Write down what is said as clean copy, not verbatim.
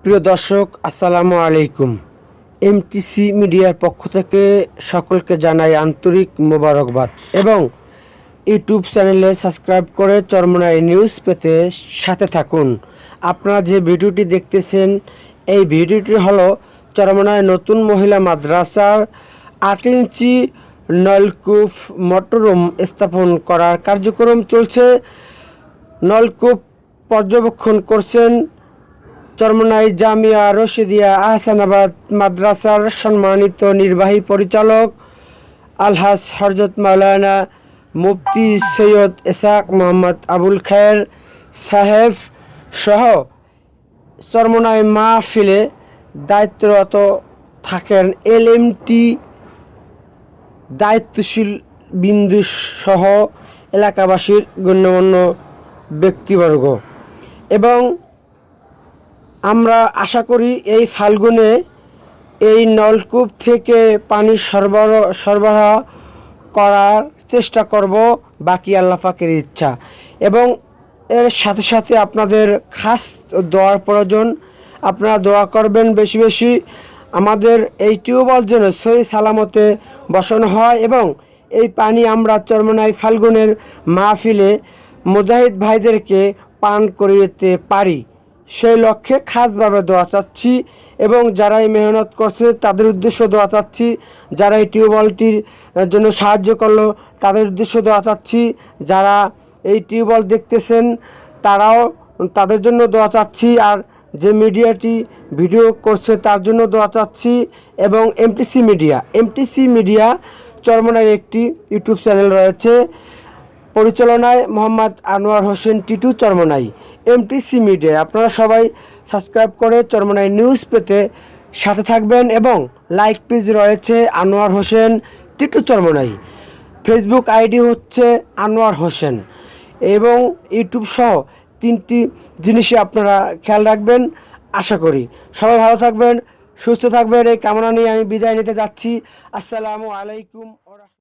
প্রিয় দর্শক, আসসালামু আলাইকুম। এমটিসি মিডিয়ার পক্ষ থেকে সকলকে জানাই আন্তরিক মোবারকবাদ এবং ইউটিউব চ্যানেলে সাবস্ক্রাইব করে চরমোনাই নিউজ পেতে সাথে থাকুন। আপনারা যে ভিডিওটি দেখতেছেন এই ভিডিওটি হলো চরমোনাই নতুন মহিলা মাদ্রাসার 8 ইঞ্চি নলকূপ মোটররুম স্থাপন করার কার্যক্রম চলছে। নলকূপ পর্যবেক্ষণ করছেন চরমোনাই জামিয়া রশিদিয়া আহসানাবাদ মাদ্রাসার সম্মানিত নির্বাহী পরিচালক আলহাজ হযরত মাওলানা মুফতি সৈয়দ ইসহাক মোহাম্মদ আবুল খায়ের সাহেব সহ চরমোনাই মাহফিলে দায়িত্বরত থাকেন এলএমটি দায়িত্বশীল বিন্দু সহ এলাকাবাসীর গণ্যমান্য ব্যক্তিবর্গ এবং আমরা আশা করি এই ফাল্গুনে এই নলকূপ থেকে পানি সরবরাহ করার চেষ্টা করব, বাকি আল্লাহ পাকের ইচ্ছা। এবং এর সাথে সাথে আপনাদের খাস দোয়ার প্রয়োজন। আপনারা দোয়া করবেন বেশি বেশি, আমাদের এই টিউবওয়েল যেন সহি সালামতে বসানো হয় এবং এই পানি আমরা চরমোনাই ফাল্গুনের মাহফিলে মুজাহিদ ভাইদেরকে পান করিয়ে পারি, সেই লক্ষ্যে খাসভাবে দোয়া চাচ্ছি। এবং যারা এই মেহনত করছে তাদের উদ্দেশ্য দোয়া চাচ্ছি, যারা এই টিউবওয়েলটির জন্য সাহায্য করলো তাদের উদ্দেশ্য দোয়া চাচ্ছি, যারা এই টিউবওয়েল দেখতেছেন তারাও তাদের জন্য দোয়া চাচ্ছি, আর যে মিডিয়াটি ভিডিও করছে তার জন্য দোয়া চাচ্ছি। এবং এমটিসি মিডিয়া চরমোনাইয়ের একটি ইউটিউব চ্যানেল রয়েছে, পরিচালনায় মোহাম্মদ আনোয়ার হোসেন টিটু চরমোনাই। এমটিসি মিডিয়া আপনারা সবাই সাবস্ক্রাইব করে চরমোনাই নিউজ পেতে সাথে থাকবেন এবং লাইক পেজ রয়েছে আনোয়ার হোসেন টিটু চরমোনাই, ফেসবুক আইডি হচ্ছে আনোয়ার হোসেন এবং ইউটিউব সহ 3টি জিনিসই আপনারা খেয়াল রাখবেন। আশা করি সবাই ভালো থাকবেন, সুস্থ থাকবেন, এই কামনা নিয়ে আমি বিদায় নিতে যাচ্ছি। আসসালামু আলাইকুম।